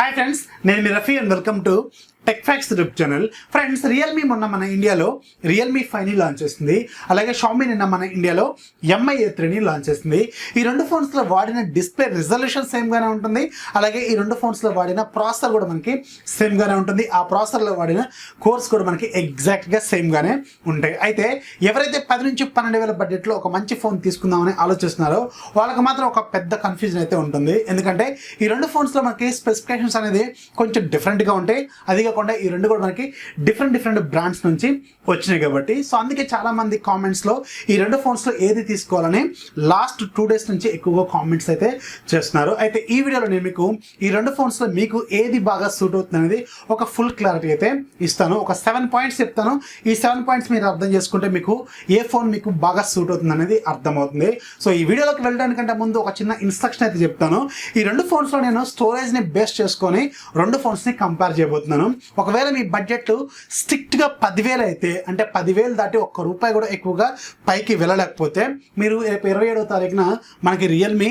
Hi friends, నేను మీ Rafi and welcome to Techfox YouTube channel. Friends, Realme మొన్న మన ఇండియాలో రియల్మీ 5ని లాంచ్ చేస్తుంది. అలాగే షామీ నిన్న మన ఇండియాలో Mi A3ని లాంచ్ చేస్తుంది. ఈ రెండు ఫోన్స్లో వాడిన డిస్ప్లే రిజల్యూషన్ సేమ్గానే ఉంటుంది. అలాగే ఈ రెండు ఫోన్స్లో వాడిన ప్రాసెసర్ కూడా మనకి సేమ్గానే ఉంటుంది. ఆ ప్రాసెసర్లో వాడిన కోర్స్ కూడా మనకి ఎగ్జాక్ట్గా సేమ్గానే ఉంటాయి. అయితే ఎవరైతే 10 నుంచి 12,000 బడ్జెట్లో ఒక మంచి ఫోన్ తీసుకుందామని ఆలోచిస్తున్నారో వాళ్ళకి మాత్రం ఒక పెద్ద కన్ఫ్యూజన్ అయితే ఉంటుంది. ఎందుకంటే ఈ రెండు ఫోన్స్లో మనకి స్పెసిఫికేషన్స్ అనేది కొంచెం డిఫరెంట్గా ఉంటాయి. అది కాకుండా ఈ రెండు కూడా మనకి డిఫరెంట్ బ్రాండ్స్ నుంచి వచ్చినాయి కాబట్టి సో అందుకే చాలా మంది కామెంట్స్లో ఈ రెండు ఫోన్స్లో ఏది తీసుకోవాలని లాస్ట్ 2 days నుంచి ఎక్కువగా కామెంట్స్ అయితే చేస్తున్నారు. అయితే ఈ వీడియోలో నేను మీకు ఈ రెండు ఫోన్స్లో మీకు ఏది బాగా సూట్ అవుతుంది అనేది ఒక ఫుల్ క్లారిటీ అయితే ఇస్తాను. ఒక 7 పాయింట్స్ చెప్తాను. ఈ 7 పాయింట్స్ మీరు అర్థం చేసుకుంటే మీకు ఏ ఫోన్ మీకు బాగా సూట్ అవుతుంది అనేది అర్థమవుతుంది. సో ఈ వీడియోలోకి వెళ్ళడానికంటే ముందు ఒక చిన్న ఇన్స్ట్రక్షన్ అయితే చెప్తాను. ఈ రెండు ఫోన్స్లో నేను స్టోరేజ్ని బేస్ చేసుకొని రెండు ఫోన్స్ని కంపేర్ చేయబోతున్నాను. ఒకవేళ మీ బడ్జెట్ స్ట్రిక్ట్గా 10,000 అయితే, అంటే 10,000 దాటి ఒక్క రూపాయి కూడా ఎక్కువగా పైకి వెళ్ళలేకపోతే మీరు రేపు 27వ తారీఖున మనకి రియల్మీ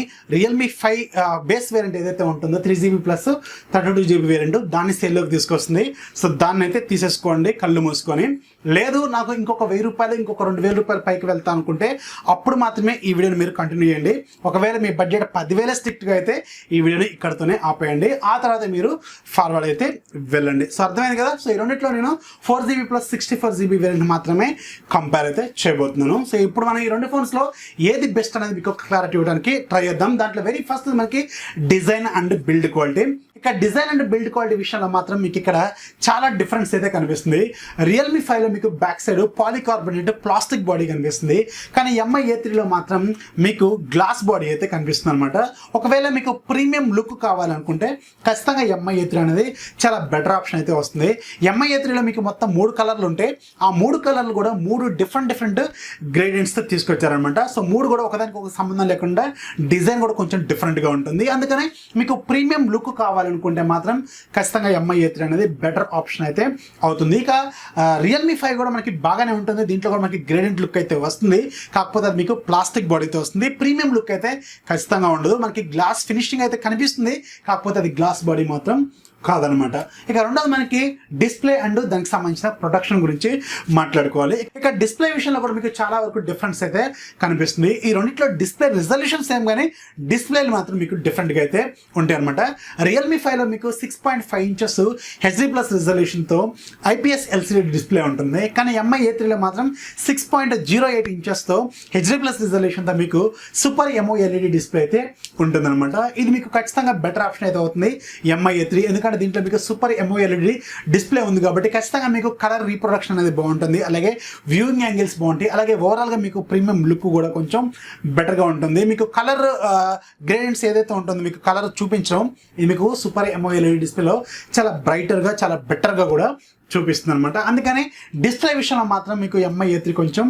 5 బేస్ వేరియంట్ ఏదైతే ఉంటుందో 3GB ప్లస్ 32GB వేరియంట్ దాన్ని సేల్లోకి తీసుకొస్తుంది. సో దాన్ని అయితే తీసేసుకోండి కళ్ళు మూసుకొని. లేదు నాకు ఇంకొక 1,000 రూపాయలు ఇంకొక 2,000 రూపాయలు పైకి వెళ్తా అనుకుంటే అప్పుడు మాత్రమే ఈ వీడియోని మీరు కంటిన్యూ చేయండి. ఒకవేళ మీ బడ్జెట్ 10,000 స్ట్రిక్ట్గా అయితే ఈ వీడియోని ఇక్కడతోనే ఆపేయండి. ఆ తర్వాత మీరు ఫార్వర్డ్ అయితే వెళ్ళండి. సో అర్థమైంది కదా. సో ఈ రెండిట్లో నేను 4GB ప్లస్ 64GB వేరియంట్ మాత్రమే కంపేర్ అయితే చేయబోతున్నాను. సో ఇప్పుడు మనం ఈ రెండు ఫోన్స్లో ఏది బెస్ట్ అనేది మీకు క్లారిటీ ఇవ్వడానికి ట్రై చేద్దాం. దాంట్లో వెరీ ఫస్ట్ మనకి డిజైన్ అండ్ బిల్డ్ క్వాలిటీ. ఇక డిజైన్ అండ్ బిల్డ్ క్వాలిటీ విషయంలో మాత్రం మీకు ఇక్కడ చాలా డిఫరెన్స్ అయితే కనిపిస్తుంది. రియల్మీ 5లో మీకు back side polycarbonate plastic body కనిపిస్తుంది. కానీ Mi A3లో మాత్రం మీకు గ్లాస్ బాడీ అయితే కనిపిస్తుంది అనమాట. ఒకవేళ మీకు ప్రీమియం లుక్ కావాలనుకుంటే ఖచ్చితంగా Mi A3 అనేది చాలా బెటర్ ఆప్షన్ అయితే వస్తుంది. Mi A3లో మీకు మొత్తం 3 కలర్లు ఉంటాయి. ఆ 3 కలర్లు కూడా 3 డిఫరెంట్ గ్రేడియంట్స్తో తీసుకొచ్చారనమాట. సో 3 కూడా ఒకదానికి ఒక సంబంధం లేకుండా డిజైన్ కూడా కొంచెం డిఫరెంట్గా ఉంటుంది. అందుకనే మీకు ప్రీమియం లుక్ కావాలనుకుంటే మాత్రం ఖచ్చితంగా Mi A3 అనేది బెటర్ ఆప్షన్ అయితే అవుతుంది. ఇక రియల్మీ 5 కూడా మనకి బాగానే ఉంటుంది. దీంట్లో కూడా మనకి గ్రేడియంట్ లుక్ అయితే వస్తుంది. కాకపోతే అది మీకు ప్లాస్టిక్ బాడీతో వస్తుంది. ప్రీమియం లుక్ అయితే ఖచ్చితంగా ఉండదు. మనకి గ్లాస్ ఫినిషింగ్ అయితే కనిపిస్తుంది. కాకపోతే అది గ్లాస్ బాడీ మాత్రం కాదనమాట. ఇక రెండోది మనకి డిస్ప్లే అండ్ దానికి సంబంధించిన ప్రొడక్షన్ గురించి మాట్లాడుకోవాలి. ఇక డిస్ప్లే విషయంలో కూడా మీకు చాలా వరకు డిఫరెన్స్ అయితే కనిపిస్తుంది. ఈ రెండింటిలో డిస్ప్లే రిజల్యూషన్ సేమ్ కానీ డిస్ప్లేలు మాత్రం మీకు డిఫరెంట్గా అయితే ఉంటాయి అనమాట. రియల్మీ 5లో మీకు 6.5 inches HD+ రిజల్యూషన్తో IPS LCD display ఉంటుంది. కానీ Mi A3లో మాత్రం 6.08 ఇంచెస్తో HD+ రిజల్యూషన్తో మీకు సూపర్ AMOLED డిస్ప్లే అయితే ఉంటుందన్నమాట. ఇది మీకు ఖచ్చితంగా బెటర్ ఆప్షన్ అయితే అవుతుంది Mi A3. ఎందుకంటే దీంట్లో మీకు సూపర్ AMOLED డిస్ప్లే ఉంది కాబట్టి ఖచ్చితంగా మీకు కలర్ రీప్రొడక్షన్ అనేది బాగుంటుంది. అలాగే వ్యూయింగ్ యాంగిల్స్ బాగుంటాయి. అలాగే ఓవరాల్గా మీకు ప్రీమియం లుక్ కూడా కొంచెం బెటర్గా ఉంటుంది. మీకు కలర్ గ్రేడియంట్స్ ఏదైతే ఉంటుందో మీకు కలర్ చూపించడం ఇది మీకు సూపర్ AMOLED డిస్ప్లేలో చాలా బ్రైటర్గా చాలా బెటర్గా కూడా చూపిస్తుంది అనమాట. అందుకని డిస్ప్లే విషయంలో మాత్రం మీకు Mi A3 కొంచెం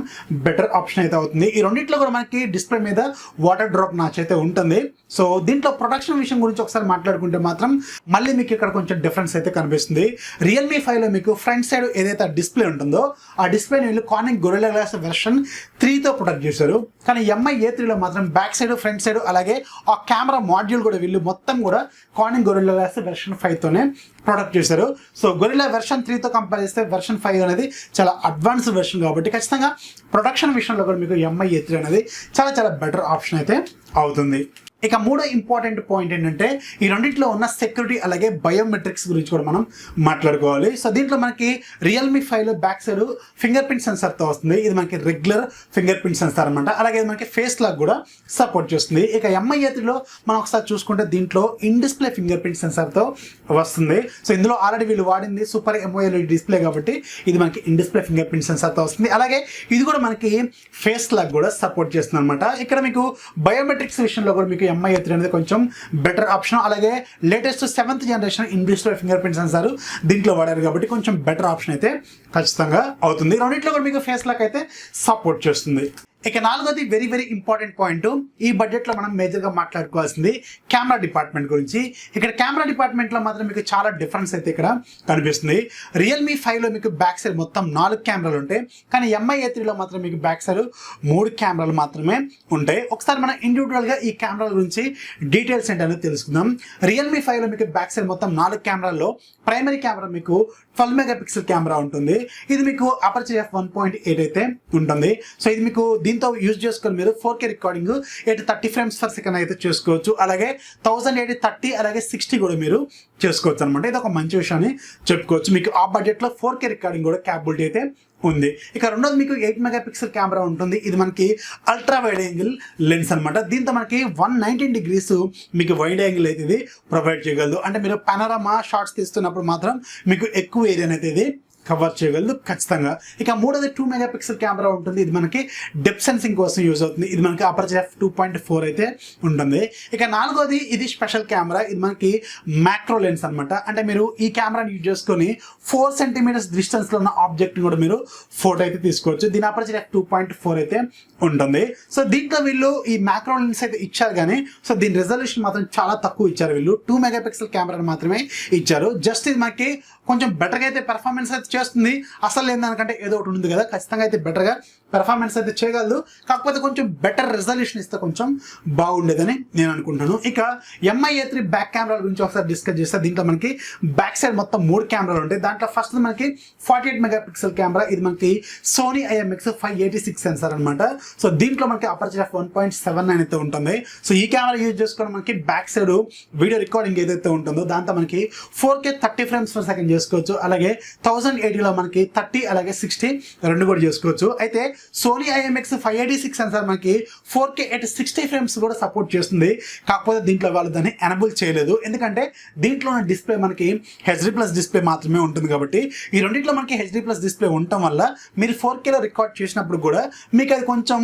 బెటర్ ఆప్షన్ అయితే అవుతుంది. ఈ రెండింటిలో కూడా మనకి డిస్ప్లే మీద వాటర్ డ్రాప్ నాచ్ అయితే ఉంటుంది. సో దీంట్లో ప్రొడక్షన్ విషయం గురించి ఒకసారి మాట్లాడుకుంటే మాత్రం మళ్ళీ మీకు ఇక్కడ కొంచెం డిఫరెన్స్ అయితే కనిపిస్తుంది. రియల్మీ 5లో మీకు ఫ్రంట్ సైడ్ ఏదైతే డిస్ప్లే ఉంటుందో ఆ డిస్ప్లేని వీళ్ళు కార్నింగ్ గొరిల్లా గ్లాస్ వెర్షన్ 3తో ప్రొడక్ట్ చేశారు. కానీ Mi A3లో మాత్రం బ్యాక్ సైడ్ ఫ్రంట్ సైడ్ అలాగే ఆ కెమెరా మాడ్యూల్ కూడా వీళ్ళు మొత్తం కూడా కార్నింగ్ గొరిల్లా గ్లాస్ వెర్షన్ 5తోనే ప్రొడక్ట్ చేశారు. సో గొరిల్లా వెర్షన్ 3తో కంపేర్ చేస్తే వెర్షన్ 5 అనేది చాలా అడ్వాన్స్డ్ వెర్షన్ కాబట్టి ఖచ్చితంగా ప్రొడక్షన్ విషయంలో కూడా మీకు Mi A3 అనేది చాలా బెటర్ ఆప్షన్ అయితే అవుతుంది. ఇక మూడో ఇంపార్టెంట్ పాయింట్ ఏంటంటే ఈ రెండింటిలో ఉన్న సెక్యూరిటీ అలాగే బయోమెట్రిక్స్ గురించి కూడా మనం మాట్లాడుకోవాలి. సో దీంట్లో మనకి రియల్మీ 5లో బ్యాక్ సైడ్ ఫింగర్ ప్రింట్ సెన్సార్తో వస్తుంది. ఇది మనకి రెగ్యులర్ ఫింగర్ ప్రింట్ సెన్సార్ అనమాట. అలాగే ఇది మనకి ఫేస్ లాక్ కూడా సపోర్ట్ చేస్తుంది. ఇక Mi A3లో మనం ఒకసారి చూసుకుంటే దీంట్లో ఇన్ డిస్ప్లే ఫింగర్ ప్రింట్ సెన్సార్తో వస్తుంది. సో ఇందులో ఆల్రెడీ వీళ్ళు వాడింది సూపర్ AMOLED డిస్ప్లే కాబట్టి ఇది మనకి ఇన్ డిస్ప్లే ఫింగర్ ప్రింట్ సెన్సార్తో వస్తుంది. అలాగే ఇది కూడా మనకి ఫేస్ లాక్ కూడా సపోర్ట్ చేస్తుంది అనమాట. ఇక్కడ మీకు బయోమెట్రిక్స్ విషయంలో కూడా మీకు Mi A3 అనేది కొంచెం బెటర్ ఆప్షన్. అలాగే latest 7th generation in display finger print censor దీంట్లో వాడారు కాబట్టి కొంచెం బెటర్ ఆప్షన్ అయితే ఖచ్చితంగా అవుతుంది. రెండింటిలో కూడా మీకు ఫేస్ లాక్ అయితే సపోర్ట్ చేస్తుంది. ఇక నాలుగోది వెరీ వెరీ ఇంపార్టెంట్ పాయింట్, ఈ బడ్జెట్ లో మనం మేజర్ గా మాట్లాడుకోవాల్సింది కెమెరా డిపార్ట్మెంట్ గురించి. ఇక్కడ కెమెరా డిపార్ట్మెంట్ లో మాత్రం మీకు చాలా డిఫరెన్స్ అయితే ఇక్కడ కనిపిస్తుంది. రియల్మీ 5 లో మీకు బ్యాక్ సైడ్ మొత్తం 4 కెమెరాలు ఉంటాయి, కానీ MI A3 లో మాత్రం మీకు బ్యాక్ సైడ్ 3 కెమెరాలు మాత్రమే ఉంటాయి. ఒకసారి మనం ఇండివిజువల్ గా ఈ కెమెరాల గురించి డీటెయిల్స్ ఏంటనేది తెలుసుకుందాం. రియల్మీ 5 లో మీకు బ్యాక్ సైడ్ మొత్తం 4 కెమెరాల్లో ప్రైమరీ కెమెరా మీకు 12 మెగాపిక్సెల్ కెమెరా ఉంటుంది. ఇది మీకు అపర్చర్ f1.8 అయితే ఉంటుంది. సో ఇది మీకు దీంతో యూజ్ చేసుకొని మీరు 4K recording 30 frames per second అయితే చేసుకోవచ్చు. అలాగే 1080 30 అలాగే 60 కూడా మీరు చేసుకోవచ్చు అనమాట. ఇది ఒక మంచి విషయాన్ని చెప్పుకోవచ్చు. మీకు ఆ బడ్జెట్ లో 4K రికార్డింగ్ కూడా క్యాపబిలిటీ అయితే ఉంది. ఇక రెండోది మీకు 8 మెగాపిక్సెల్ కెమెరా ఉంటుంది. ఇది మనకి అల్ట్రా వైడ్ యాంగిల్ లెన్స్ అనమాట. దీంతో మనకి 119 డిగ్రీస్ మీకు వైడ్ యాంగిల్ అయితే ఇది ప్రొవైడ్ చేయగలదు. అంటే మీరు పనోరమా షార్ట్స్ తీస్తున్నప్పుడు మాత్రం మీకు ఎక్కువ ఏరియా అయితే ఇది కవర్ చేయగలదు ఖచ్చితంగా. ఇక మూడోది 2 మెగాపిక్సెల్ కెమెరా ఉంటుంది. ఇది మనకి డెప్త్ సెన్సింగ్ కోసం యూజ్ అవుతుంది. ఇది మనకి అపర్చర్ f2.4 అయితే ఉంటుంది. ఇక నాలుగోది ఇది స్పెషల్ కెమెరా. ఇది మనకి మ్యాక్రో లెన్స్ అనమాట. అంటే మీరు ఈ కెమెరాని యూజ్ చేసుకొని 4 సెంటీమీటర్స్ డిస్టెన్స్ లో ఉన్న ఆబ్జెక్ట్ కూడా మీరు ఫోటో అయితే తీసుకోవచ్చు. దీని అపర్చర్ f2.4 అయితే ఉంటుంది. సో దీంట్లో వీళ్ళు ఈ మ్యాక్రో లెన్స్ అయితే ఇచ్చారు, కానీ సో దీని రెజల్యూషన్ మాత్రం చాలా తక్కువ ఇచ్చారు. వీళ్ళు 2 మెగాపిక్సెల్ కెమెరాని మాత్రమే ఇచ్చారు. జస్ట్ ఇది మనకి కొంచెం బెటర్గా అయితే పెర్ఫార్మెన్స్ అయితే చేస్తుంది. అసలు ఏందనుకంటే ఏదో ఒకటి ఉంది కదా, ఖచ్చితంగా అయితే బెటర్గా పెర్ఫార్మెన్స్ అయితే చేయగలదు. కాకపోతే కొంచెం బెటర్ రెజల్యూషన్ ఇస్తే కొంచెం బాగుండేదని నేను అనుకుంటాను. ఇక MI A3 బ్యాక్ కెమెరా గురించి ఒకసారి డిస్కస్ చేస్తే దీంట్లో మనకి బ్యాక్ సైడ్ మొత్తం 3 కెమెరాలు ఉంటాయి. దాంట్లో ఫస్ట్ మనకి 48 మెగాపిక్సెల్ కెమెరా. ఇది మనకి సోనీ IMX 586 సెన్సార్ అనమాట. సో దీంట్లో మనకి అపర్చర్ f1.79 అయితే ఉంటుంది. సో ఈ కెమెరా యూజ్ చేసుకొని మనకి బ్యాక్ సైడ్ వీడియో రికార్డింగ్ ఏదైతే ఉంటుందో దాంతో మనకి 4K 30 ఫ్రేమ్స్ పర్ సెకండ్ చేసుకోవచ్చు. అలాగే 1080లో మనకి 30 అలాగే 60 రెండు కూడా చేసుకోవచ్చు. అయితే సోనీ IMX 586 సెన్సార్ మనకి 4K 60 ఫ్రేమ్స్ కూడా సపోర్ట్ చేస్తుంది. కాకపోతే దీంట్లో వాళ్ళు దాన్ని ఎనబుల్ చేయలేదు, ఎందుకంటే దీంట్లో ఉన్న డిస్ప్లే మనకి HD+ డిస్ప్లే మాత్రమే ఉంటుంది. కాబట్టి ఈ రెండింటిలో మనకి HD+ డిస్ప్లే ఉండటం వల్ల మీరు 4Kలో రికార్డ్ చేసినప్పుడు కూడా మీకు అది కొంచెం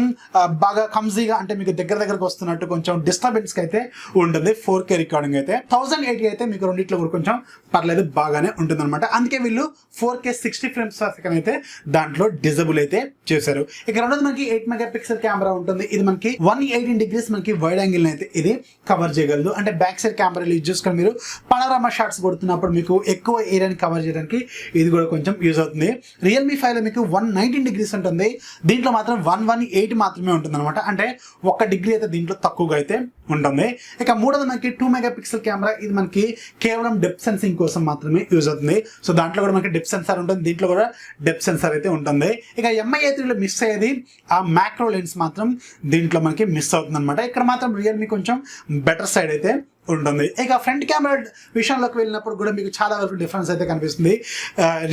బాగా కమ్జీగా, అంటే మీకు దగ్గరకు వస్తున్నట్టు కొంచెం డిస్టర్బెన్స్ అయితే ఉంటుంది. 4K రికార్డింగ్ అయితే 1080 అయితే మీకు రెండింటిలో కూడా కొంచెం పర్లేదు, బాగానే ఉంటుంది అనమాట. అందుకే వీళ్ళు 4K 60 ఫ్రేమ్స్ పర్ సెకండ్ అయితే దాంట్లో డిజబుల్ అయితే చేశారు. ఇక రెండోది మనకి 8 మెగాపిక్సెల్ కెమెరా ఉంటుంది. ఇది మనకి 118 డిగ్రీస్ మనకి వైడ్ యాంగిల్ అయితే ఇది కవర్ చేయగలదు. అంటే బ్యాక్ సైడ్ కెమెరా యూజ్ చేసుకొని మీరు పనోరమా షాట్స్ కొడుతున్నప్పుడు మీకు ఎక్కువ ఏరియాని కవర్ చేయడానికి ఇది కూడా కొంచెం యూజ్ అవుతుంది. రియల్మీ 5 లో మీకు 119 డిగ్రీస్ ఉంటుంది. దీంట్లో మాత్రం 118 మాత్రమే ఉంటుంది అనమాట. అంటే 1 డిగ్రీ అయితే దీంట్లో తక్కువగా అయితే ఉంటుంది. ఇక మూడోది మనకి 2 మెగాపిక్సెల్ కెమెరా. ఇది మనకి కేవలం డెప్త్ సెన్సింగ్ కోసం మాత్రమే యూజ్ అవుతుంది. సో దాంట్లో కూడా మనకి డెప్త్ సెన్సార్ ఉంటుంది, దీంట్లో కూడా డెప్త్ సెన్సార్ అయితే ఉంటుంది. ఇక MI A3 లో మిస్ అయ్యేది ఆ మ్యాక్రో లెన్స్ మాత్రం దీంట్లో మనకి మిస్ అవుతుంది అనమాట. ఇక్కడ మాత్రం రియల్మీ కొంచెం బెటర్ సైడ్ అయితే ఉంటుంది. ఇక ఫ్రంట్ కెమెరా విషయంలోకి వెళ్ళినప్పుడు కూడా మీకు చాలా వరకు డిఫరెన్స్ అయితే కనిపిస్తుంది.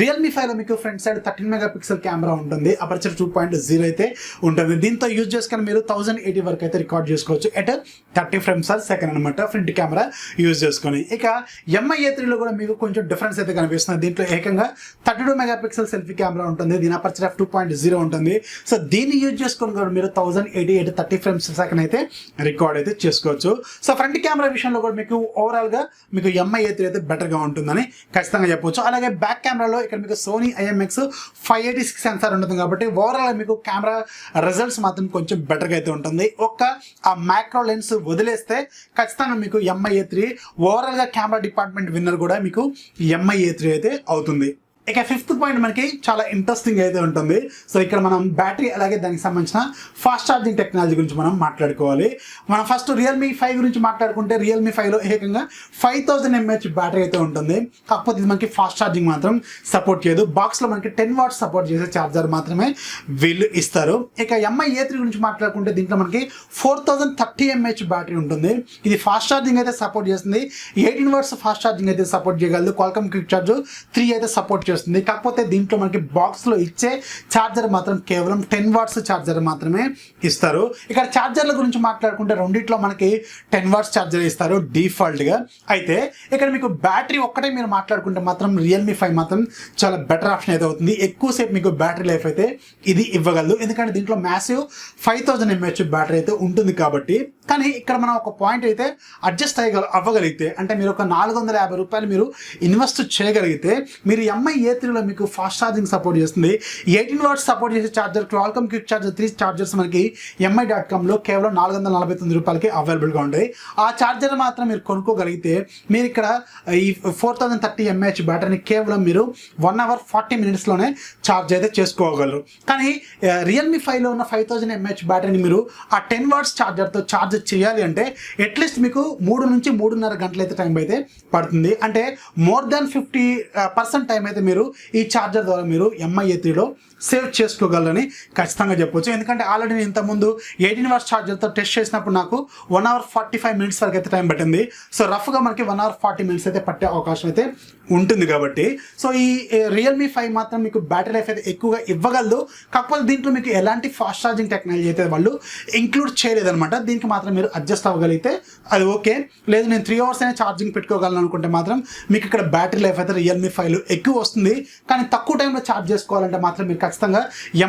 రియల్మీ 5 లో మీకు ఫ్రంట్ సైడ్ 13 మెగాపిక్సెల్ కెమెరా ఉంటుంది. అపర్చర్ 2.0 అయితే ఉంటుంది. దీంతో యూజ్ చేసుకొని మీరు 1080 వరకు అయితే రికార్డ్ చేసుకోవచ్చు ఎట్ 30 ఫ్రేమ్స్ పర్ సెకండ్ అనమాట, ఫ్రంట్ కెమెరా యూజ్ చేసుకొని. ఇక MI A3 లో కూడా మీకు కొంచెం డిఫరెన్స్ అయితే కనిపిస్తుంది. దీంట్లో ఏకంగా 32 మెగాపిక్సెల్ సెల్ఫీ కెమెరా ఉంటుంది. దీని అపర్చర్ f2.0 ఉంటుంది. సో దీన్ని యూజ్ చేసుకొని కూడా మీరు 1080 ఎట్ 30 ఫ్రేమ్స్ పర్ సెకండ్ అయితే రికార్డ్ అయితే చేసుకోవచ్చు. సో ఫ్రంట్ కెమెరా విషయంలో కూడా మీకు ఓవరాల్ గా మీకు MI A3 అయితే బెటర్ గా ఉంటుందని ఖచ్చితంగా చెప్పవచ్చు. అలాగే బ్యాక్ కెమెరాలో ఇక్కడ మీకు సోనీ IMX 586 సెన్సార్ ఉంటుంది. కాబట్టి ఓవరాల్ మీకు కెమెరా రిజల్ట్స్ మాత్రం కొంచెం బెటర్ గా అయితే ఉంటుంది. ఆ మ్యాక్రో లెన్స్ వదిలేస్తే ఖచ్చితంగా మీకు MI A3 ఓవరాల్ గా కెమెరా డిపార్ట్మెంట్ విన్నర్ కూడా మీకు MI A3 అయితే అవుతుంది. ఇక ఫిఫ్త్ పాయింట్ మనకి చాలా ఇంట్రెస్టింగ్ అయితే ఉంటుంది. సో ఇక్కడ మనం బ్యాటరీ అలాగే దానికి సంబంధించిన ఫాస్ట్ ఛార్జింగ్ టెక్నాలజీ గురించి మనం మాట్లాడుకోవాలి. మనం ఫస్ట్ రియల్మీ 5 గురించి మాట్లాడుకుంటే రియల్మీ 5 లో ఏకంగా 5000 mAh బ్యాటరీ అయితే ఉంటుంది. కాకపోతే ఇది మనకి ఫాస్ట్ ఛార్జింగ్ మాత్రం సపోర్ట్ చేయదు. బాక్స్ లో మనకి 10 వాట్స్ సపోర్ట్ చేసే ఛార్జర్ మాత్రమే వీళ్ళు ఇస్తారు. ఇక MI A3 గురించి మాట్లాడుకుంటే దీంట్లో మనకి 4030 mAh బ్యాటరీ ఉంటుంది. ఇది ఫాస్ట్ ఛార్జింగ్ అయితే సపోర్ట్ చేస్తుంది. 18 వాట్స్ ఫాస్ట్ ఛార్జింగ్ అయితే సపోర్ట్ చేయగలదు. Qualcomm క్విక్ ఛార్జ్ 3 అయితే సపోర్ట్ చేస్తుంది. కాకపోతే దీంట్లో మనకి బాక్స్ లో ఇచ్చే ఛార్జర్ మాత్రం కేవలం 10 వాట్స్ ఛార్జర్ మాత్రమే ఇస్తారు. ఇక్కడ ఛార్జర్ల గురించి మాట్లాడుకుంటే రెండిట్లో మనకి 10 వాట్స్ ఛార్జర్ ఇస్తారు డిఫాల్ట్ గా. అయితే ఇక్కడ మీకు బ్యాటరీ ఒక్కటే మీరు మాట్లాడుకుంటే మాత్రం రియల్మీ 5 మాత్రం చాలా బెటర్ ఆప్షన్ అయితే అవుతుంది. ఎక్కువసేపు మీకు బ్యాటరీ లైఫ్ అయితే ఇది ఇవ్వగలదు, ఎందుకంటే దీంట్లో మ్యాసివ్ 5000 mAh బ్యాటరీ అయితే ఉంటుంది కాబట్టి. కానీ ఇక్కడ మనం ఒక పాయింట్ అయితే అడ్జస్ట్ అవ్వగలిగితే, అంటే మీరు ఒక 450 రూపాయలు మీరు ఇన్వెస్ట్ చేయగలిగితే మీరు MI A3లో మీకు ఫాస్ట్ ఛార్జింగ్ సపోర్ట్ చేస్తుంది. 18 వాట్స్ సపోర్ట్ చేసే charger Qualcomm quick charger 3 chargers మనకి mi.comలో కేవలం ₹449 అవైలబుల్గా ఉంటాయి. ఆ ఛార్జర్ మాత్రం మీరు కొనుక్కోగలిగితే మీరు ఇక్కడ ఈ 4030 mAh బ్యాటరీని కేవలం మీరు 1 hour 40 minutesలోనే ఛార్జ్ అయితే చేసుకోగలరు. కానీ రియల్మీ 5లో ఉన్న 5000 mAh బ్యాటరీని మీరు ఆ 10 వాట్స్ ఛార్జర్తో ఛార్జ్ చేయాలి అంటే అట్లీస్ట్ మీకు 3 నుంచి 3.5 గంటలు అయితే టైం అయితే పడుతుంది. అంటే మోర్ దాన్ 50% టైం అయితే మీరు ఈ ఛార్జర్ ద్వారా మీరు Mi A3లో సేవ్ చేసుకోగలరని ఖచ్చితంగా చెప్పొచ్చు. ఎందుకంటే ఆల్రెడీ నేను ఇంతకుముందు 18 వాట్స్ ఛార్జర్తో టెస్ట్ చేసినప్పుడు నాకు 1 hour 45 minutes వరకు అయితే టైం పట్టింది. సో రఫ్గా మనకి 1 hour 40 minutes అయితే పట్టే అవకాశం అయితే ఉంటుంది. కాబట్టి సో ఈ రియల్మీ 5 మాత్రం మీకు బ్యాటరీ లైఫ్ అయితే ఎక్కువగా ఇవ్వగలదు. కాకపోతే దీంట్లో మీకు ఎలాంటి ఫాస్ట్ ఛార్జింగ్ టెక్నాలజీ అయితే వాళ్ళు ఇంక్లూడ్ చేయలేదన్నమాట. దీనికి మాత్రం మీరు అడ్జస్ట్ అవ్వగలిగితే అది ఓకే. లేదు నేను 3 hours అయినా ఛార్జింగ్ పెట్టుకోగలను అనుకుంటే మాత్రం మీకు ఇక్కడ బ్యాటరీ లైఫ్ అయితే రియల్మీ 5లో ఎక్కువ వస్తుంది. కానీ తక్కువ టైంలో ఛార్జ్ చేసుకోవాలంటే మాత్రం మీరు ఖచ్చితంగా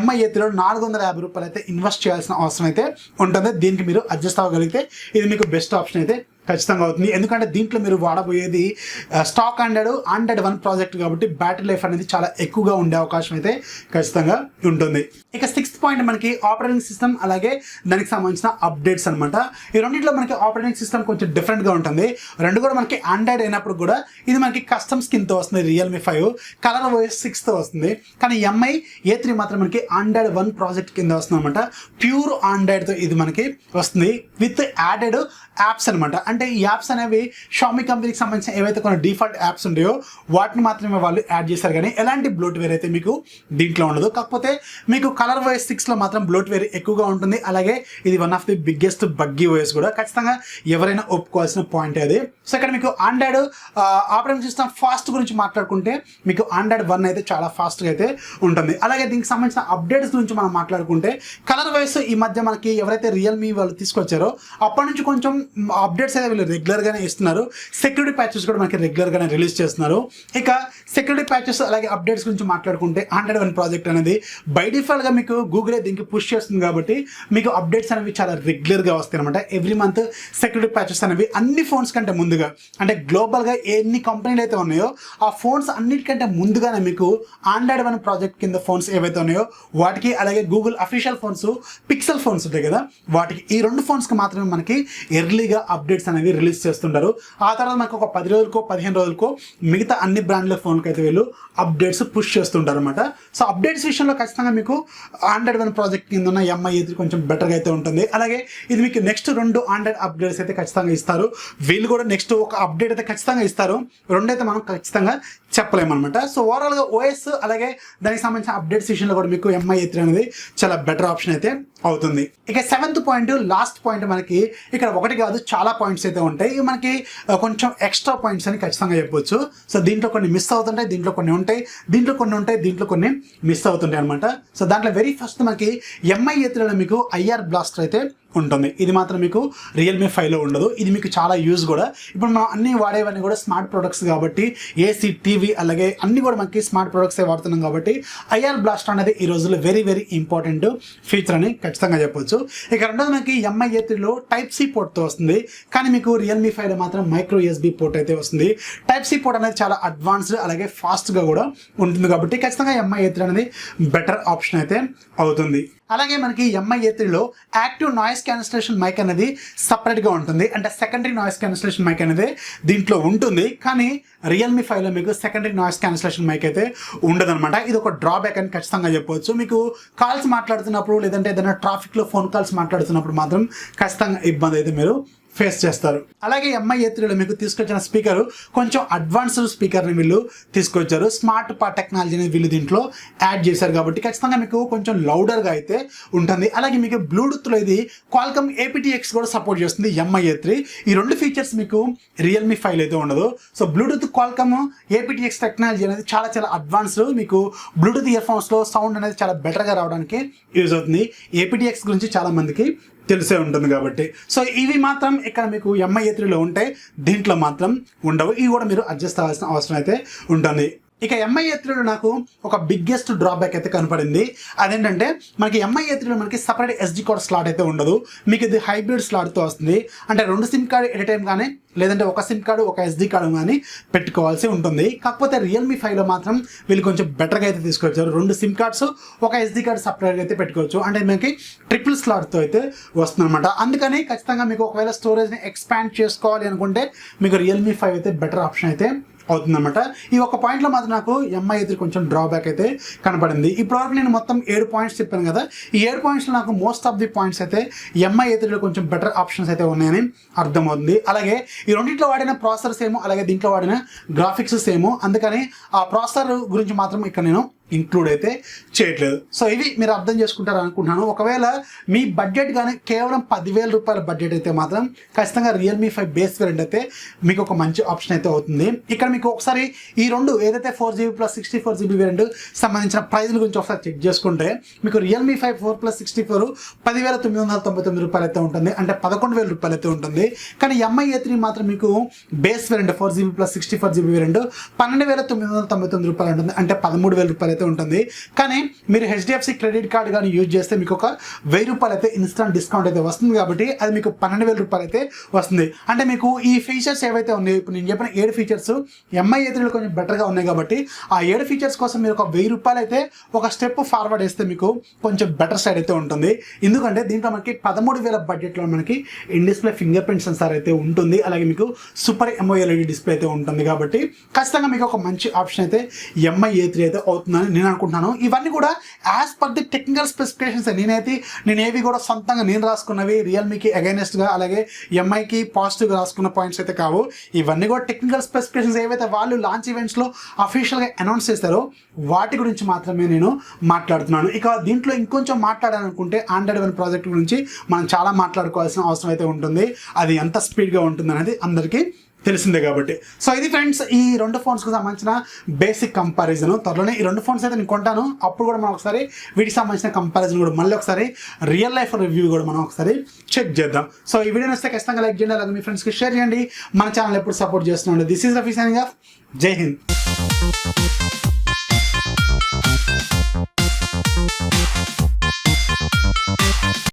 Mi A3లో ₹450 అయితే ఇన్వెస్ట్ చేయాల్సిన అవసరం అయితే ఉంటుంది. దీనికి మీరు అడ్జస్ట్ అవ్వగలిగితే ఇది మీకు బెస్ట్ ఆప్షన్ అయితే ఖచ్చితంగా అవుతుంది. ఎందుకంటే దీంట్లో మీరు వాడబోయేది స్టాక్ ఆండ్రాయిడ్ 1 ప్రాజెక్ట్ కాబట్టి బ్యాటరీ లైఫ్ అనేది చాలా ఎక్కువగా ఉండే అవకాశం అయితే ఖచ్చితంగా ఉంటుంది. ఇక 6th పాయింట్ మనకి ఆపరేటింగ్ సిస్టమ్ అలాగే దానికి సంబంధించిన అప్డేట్స్ అనమాట. ఈ రెండింటిలో మనకి ఆపరేటింగ్ సిస్టమ్ కొంచెం డిఫరెంట్గా ఉంటుంది. రెండు కూడా మనకి ఆండ్రాయిడ్ అయినప్పుడు కూడా ఇది మనకి కస్టమ్ స్కిన్తో వస్తుంది. రియల్మీ 5 కలర్ OS 6తో వస్తుంది. కానీ Mi A3 మాత్రం మనకి ఆండ్రాయిడ్ 1 ప్రాజెక్ట్ కింద వస్తుంది అనమాట. ప్యూర్ ఆండ్రాయిడ్తో ఇది మనకి వస్తుంది విత్ యాడెడ్ యాప్స్ అనమాట. అంటే ఈ యాప్స్ అనేవి Xiaomi కంపెనీకి సంబంధించిన ఏవైతే కొన్ని డిఫాల్ట్ యాప్స్ ఉంటాయో వాటిని మాత్రమే వాళ్ళు యాడ్ చేశారు. కానీ ఎలాంటి బ్లోట్వేర్ అయితే మీకు దీంట్లో ఉండదు. కాకపోతే మీకు కలర్ OS 6లో మాత్రం బ్లోట్వేర్ ఎక్కువగా ఉంటుంది. అలాగే ఇది one of the biggest buggy OS కూడా ఖచ్చితంగా ఎవరైనా ఒప్పుకోవాల్సిన పాయింట్ అది. సో ఇక్కడ మీకు ఆండ్రాయిడ్ ఆపరేటింగ్ సిస్టమ్ ఫాస్ట్ గురించి మాట్లాడుకుంటే మీకు ఆండ్రాయిడ్ 1 అయితే చాలా ఫాస్ట్గా అయితే ఉంటుంది. అలాగే దీనికి సంబంధించిన అప్డేట్స్ గురించి మనం మాట్లాడుకుంటే కలర్ OS ఈ మధ్య మనకి ఎవరైతే రియల్మీ వాళ్ళు తీసుకొచ్చారో అప్పటి నుంచి కొంచెం అప్డేట్స్ అయితే వీళ్ళు రెగ్యులర్గానే ఇస్తున్నారు. సెక్యూరిటీ ప్యాచెస్ కూడా మనకి రెగ్యులర్గానే రిలీజ్ చేస్తున్నారు. ఇక సెక్యూరిటీ ప్యాచెస్ అలాగే అప్డేట్స్ గురించి మాట్లాడుకుంటే ఆండ్రాయిడ్ 1 ప్రాజెక్ట్ అనేది బై డిఫాల్ట్గా మీకు గూగులే దీనికి పుష్ చేస్తుంది కాబట్టి మీకు అప్డేట్స్ అనేవి చాలా రెగ్యులర్గా వస్తాయి అనమాట. ఎవ్రీ మంత్ సెక్యూరిటీ ప్యాచెస్ అనేవి అన్ని ఫోన్స్ కంటే ముందుగా అంటే గ్లోబల్గా ఎన్ని కంపెనీలు అయితే ఉన్నాయో ఆ ఫోన్స్ అన్నిటికంటే ముందుగానే మీకు ఆండ్రాయిడ్ 1 ప్రాజెక్ట్ కింద ఫోన్స్ ఏవైతే ఉన్నాయో వాటికి అలాగే Google official phones pixel phones ఉంటాయి కదా వాటికి ఈ 2 ఫోన్స్కి మాత్రమే మనకి ఎర్లీగా అప్డేట్స్ అనేవి రిలీజ్ చేస్తుంటారు. ఆ తర్వాత మనకు ఒక 10 రోజులకో 15 రోజులకో మిగతా అన్ని బ్రాండ్ల ఫోన్కి అయితే వీళ్ళు అప్డేట్స్ పుష్ చేస్తుంటారు అనమాట. సో అప్డేట్స్ విషయంలో ఖచ్చితంగా మీకు ఆండ్రాయిడ్ 1 ప్రాజెక్ట్ కింద ఉన్న Mi A3 కొంచెం బెటర్గా అయితే ఉంటుంది. అలాగే ఇది మీకు నెక్స్ట్ 2 ఆండ్రాయిడ్ అప్డేట్స్ అయితే ఖచ్చితంగా ఇస్తారు. వీళ్ళు కూడా నెక్స్ట్ ఒక అప్డేట్ అయితే ఖచ్చితంగా ఇస్తారు. రెండైతే మనం ఖచ్చితంగా చెప్పలేమన్నమాట. సో ఓవరాల్గా OS అలాగే దానికి సంబంధించిన అప్డేట్స్ విషయంలో కూడా మీకు Mi A3 అనేది చాలా బెటర్ ఆప్షన్ అయితే అవుతుంది. ఇక 7th పాయింట్ లాస్ట్ పాయింట్ మనకి ఇక్కడ ఒకటి కాదు చాలా పాయింట్స్ అయితే ఉంటాయి. మనకి కొంచెం ఎక్స్ట్రా పాయింట్స్ అని ఖచ్చితంగా చెప్పొచ్చు. సో దీంట్లో కొన్ని మిస్ అవుతుంటాయి, దీంట్లో కొన్ని ఉంటాయి, దీంట్లో కొన్ని ఉంటాయి, దీంట్లో కొన్ని మిస్ అవుతుంటాయి అనమాట. సో దాంట్లో వెరీ ఫస్ట్ మనకి Mi A3లో మీకు IR బ్లాస్టర్ అయితే ఉంటుంది. ఇది మాత్రం మీకు రియల్మీ 5లో ఉండదు. ఇది మీకు చాలా యూజ్ కూడా. ఇప్పుడు మనం అన్ని వాడేవన్నీ కూడా స్మార్ట్ ప్రొడక్ట్స్ కాబట్టి ఏసీ టీవీ అలాగే అన్ని కూడా మనకి స్మార్ట్ ప్రొడక్ట్సే వాడుతున్నాం కాబట్టి IR బ్లాస్టర్ అనేది ఈ రోజుల్లో వెరీ వెరీ ఇంపార్టెంట్ ఫీచర్ అని ఖచ్చితంగా చెప్పొచ్చు. ఇక రెండోది మనకి Mi A3లో Type-C పోర్ట్తో వస్తుంది. కానీ మీకు రియల్మీ 5లో మాత్రం మైక్రో USB పోర్ట్ అయితే వస్తుంది. Type-C పోర్ట్ అనేది చాలా అడ్వాన్స్డ్ అలాగే ఫాస్ట్గా కూడా ఉంటుంది కాబట్టి ఖచ్చితంగా Mi A3 అనేది బెటర్ ఆప్షన్ అయితే అవుతుంది. అలాగే మనకి Mi A3లో యాక్టివ్ నాయిస్ క్యాన్సిలేషన్ మైక్ అనేది సపరేట్గా ఉంటుంది. అంటే సెకండరీ నాయిస్ క్యాన్సిలేషన్ మైక్ అనేది దీంట్లో ఉంటుంది. కానీ రియల్మీ 5లో మీకు సెకండరీ నాయిస్ క్యాన్సిలేషన్ మైక్ అయితే ఉండదన్నమాట. ఇది ఒక డ్రాబ్యాక్ అని ఖచ్చితంగా చెప్పవచ్చు. మీకు కాల్స్ మాట్లాడుతున్నప్పుడు లేదంటే ఏదైనా ట్రాఫిక్లో ఫోన్ కాల్స్ మాట్లాడుతున్నప్పుడు మాత్రం ఖచ్చితంగా ఇబ్బంది అయితే మీరు ఫేస్ చేస్తారు. అలాగే Mi A3లో మీకు తీసుకొచ్చిన స్పీకర్ కొంచెం అడ్వాన్స్డ్ స్పీకర్ని వీళ్ళు తీసుకొచ్చారు. స్మార్ట్ టెక్నాలజీని వీళ్ళు దీంట్లో యాడ్ చేశారు కాబట్టి ఖచ్చితంగా మీకు కొంచెం లౌడర్గా అయితే ఉంటుంది. అలాగే మీకు బ్లూటూత్లో ఇది Qualcomm aptX కూడా సపోర్ట్ చేస్తుంది Mi A3. ఈ 2 ఫీచర్స్ మీకు రియల్మీ 5లో అయితే ఉండదు. So Bluetooth Qualcomm aptX technology అనేది చాలా చాలా అడ్వాన్స్డ్. మీకు బ్లూటూత్ ఇయర్ఫోన్స్లో సౌండ్ అనేది చాలా బెటర్గా రావడానికి యూజ్ అవుతుంది. aptX గురించి చాలా మందికి తెలిసే ఉంటుంది కాబట్టి. సో ఇవి మాత్రం ఇక్కడ మీకు Mi A3లో ఉంటాయి, దీంట్లో మాత్రం ఉండవు. ఇవి కూడా మీరు అడ్జస్ట్ అవ్వాల్సిన అవసరం అయితే ఉంటుంది. ఇక ఎంఐ A3లో నాకు ఒక బిగ్గెస్ట్ డ్రాబ్యాక్ అయితే కనపడింది. అదేంటంటే మనకి ఎంఐ A3లో మనకి సపరేట్ SD కార్డ్ స్లాట్ అయితే ఉండదు. మీకు ఇది హైబ్రిడ్ స్లాట్తో వస్తుంది. అంటే 2 సిమ్ కార్డ్ ఎట్ టైం కానీ లేదంటే ఒక సిమ్ కార్డు ఒక SD కార్డు కానీ పెట్టుకోవాల్సి ఉంటుంది. కాకపోతే రియల్మీ 5లో మాత్రం వీళ్ళు కొంచెం బెటర్గా అయితే తీసుకొచ్చారు. 2 సిమ్ కార్డ్స్ ఒక SD కార్డు సపరేట్గా అయితే పెట్టుకోవచ్చు. అంటే మనకి ట్రిపుల్ స్లాట్తో అయితే వస్తుంది అనమాట. అందుకని ఖచ్చితంగా మీకు ఒకవేళ స్టోరేజ్ని ఎక్స్పాండ్ చేసుకోవాలి అనుకుంటే మీకు రియల్మీ 5 అయితే బెటర్ ఆప్షన్ అయితే అవుతుందన్నమాట. ఈ ఒక్క పాయింట్లో మాత్రం నాకు ఎంఐ A3 కొంచెం డ్రాబ్యాక్ అయితే కనపడింది. ఇప్పటివరకు నేను మొత్తం 7 పాయింట్స్ చెప్పాను కదా. ఈ 7 పాయింట్స్లో నాకు మోస్ట్ ఆఫ్ ది పాయింట్స్ అయితే ఎంఐ A3లో కొంచెం బెటర్ ఆప్షన్స్ అయితే ఉన్నాయని అర్థమవుతుంది. అలాగే ఈ రెండింటిలో వాడిన ప్రాసెసర్ సేమ్, అలాగే దీంట్లో వాడిన గ్రాఫిక్స్ సేమ్. అందుకని ఆ ప్రాసెసర్ గురించి మాత్రం ఇక్కడ నేను ఇంక్లూడ్ అయితే చేయట్లేదు. సో ఇవి మీరు అర్థం చేసుకుంటారు అనుకుంటున్నాను. ఒకవేళ మీ బడ్జెట్ కానీ కేవలం 10,000 రూపాయల బడ్జెట్ అయితే మాత్రం ఖచ్చితంగా రియల్మీ 5 బేస్ వేరియంట్ అయితే మీకు ఒక మంచి ఆప్షన్ అయితే అవుతుంది. ఇక్కడ మీకు ఒకసారి ఈ రెండు ఏదైతే 4GB ప్లస్ 64GB వేరియంట్ సంబంధించిన ప్రైజ్ల గురించి ఒకసారి చెక్ చేసుకుంటే మీకు రియల్మీ 5 4+64 10,999 రూపాయలు అయితే ఉంటుంది. అంటే 11,000 రూపాయలు అయితే ఉంటుంది. కానీ ఎంఐ A3 మాత్రం మీకు base variant 4GB plus 64GB variant 12,999 రూపాయలు ఉంటుంది. అంటే 13,000 రూపాయలు ఉంటుంది. కానీ మీరు HDFC క్రెడిట్ కార్డ్ కానీ యూజ్ చేస్తే మీకు ఒక 1,000 రూపాయలు అయితే ఇన్స్టాంట్ డిస్కౌంట్ అయితే వస్తుంది. కాబట్టి అది మీకు 12,000 రూపాయలు అయితే వస్తుంది. అంటే మీకు ఈ ఫీచర్స్ ఏవైతే ఉన్నాయో ఇప్పుడు నేను చెప్పిన 7 ఫీచర్స్ ఎంఐ A3లో కొంచెం బెటర్గా ఉన్నాయి. కాబట్టి ఆ 7 ఫీచర్స్ కోసం మీరు ఒక 1,000 రూపాయలు అయితే ఒక స్టెప్ ఫార్వర్డ్ వేస్తే మీకు కొంచెం బెటర్ సైడ్ అయితే ఉంటుంది. ఎందుకంటే దీంట్లో మనకి 13,000 బడ్జెట్లో మనకి in display finger print censor అయితే ఉంటుంది. అలాగే మీకు సూపర్ AMOLED డిస్ప్లే అయితే ఉంటుంది. కాబట్టి ఖచ్చితంగా మీకు ఒక మంచి ఆప్షన్ అయితే ఎంఐ A3 అయితే అవుతుందని నేను అనుకుంటున్నాను. ఇవన్నీ కూడా as per the technical specifications. నేను ఏవి కూడా సొంతంగా నేను రాసుకున్నవి రియల్మీకి అగైనెస్ట్గా అలాగే ఎంఐకి పాజిటివ్గా రాసుకున్న పాయింట్స్ అయితే కావు. ఇవన్నీ కూడా టెక్నికల్ స్పెసిఫికేషన్స్ ఏవైతే వాళ్ళు లాంచ్ ఈవెంట్స్లో అఫీషియల్గా అనౌన్స్ చేస్తారో వాటి గురించి మాత్రమే నేను మాట్లాడుతున్నాను. ఇక దీంట్లో ఇంకొంచెం మాట్లాడాలనుకుంటే ఆండ్రాయిడ్ 1 ప్రాజెక్ట్ గురించి మనం చాలా మాట్లాడుకోవాల్సిన అవసరం అయితే ఉంటుంది. అది ఎంత స్పీడ్గా ఉంటుంది అనేది అందరికీ తెలిసిందే. కాబట్టి సో ఇది ఫ్రెండ్స్ ఈ 2 ఫోన్స్కి సంబంధించిన బేసిక్ కంపారిజన్. త్వరలోనే ఈ 2 ఫోన్స్ అయితే నేను కొంటాను. అప్పుడు కూడా మనం ఒకసారి వీటికి సంబంధించిన కంపారిజన్ కూడా మళ్ళీ ఒకసారి రియల్ లైఫ్ రివ్యూ కూడా మనం ఒకసారి చెక్ చేద్దాం. సో ఈ వీడియో నచ్చితే ఖచ్చితంగా లైక్ చేయండి, అలాగే మీ ఫ్రెండ్స్కి షేర్ చేయండి. మన ఛానల్ ఎప్పుడు సపోర్ట్ చేస్తున్నాండి. This is Rafi signing off. Jai Hind.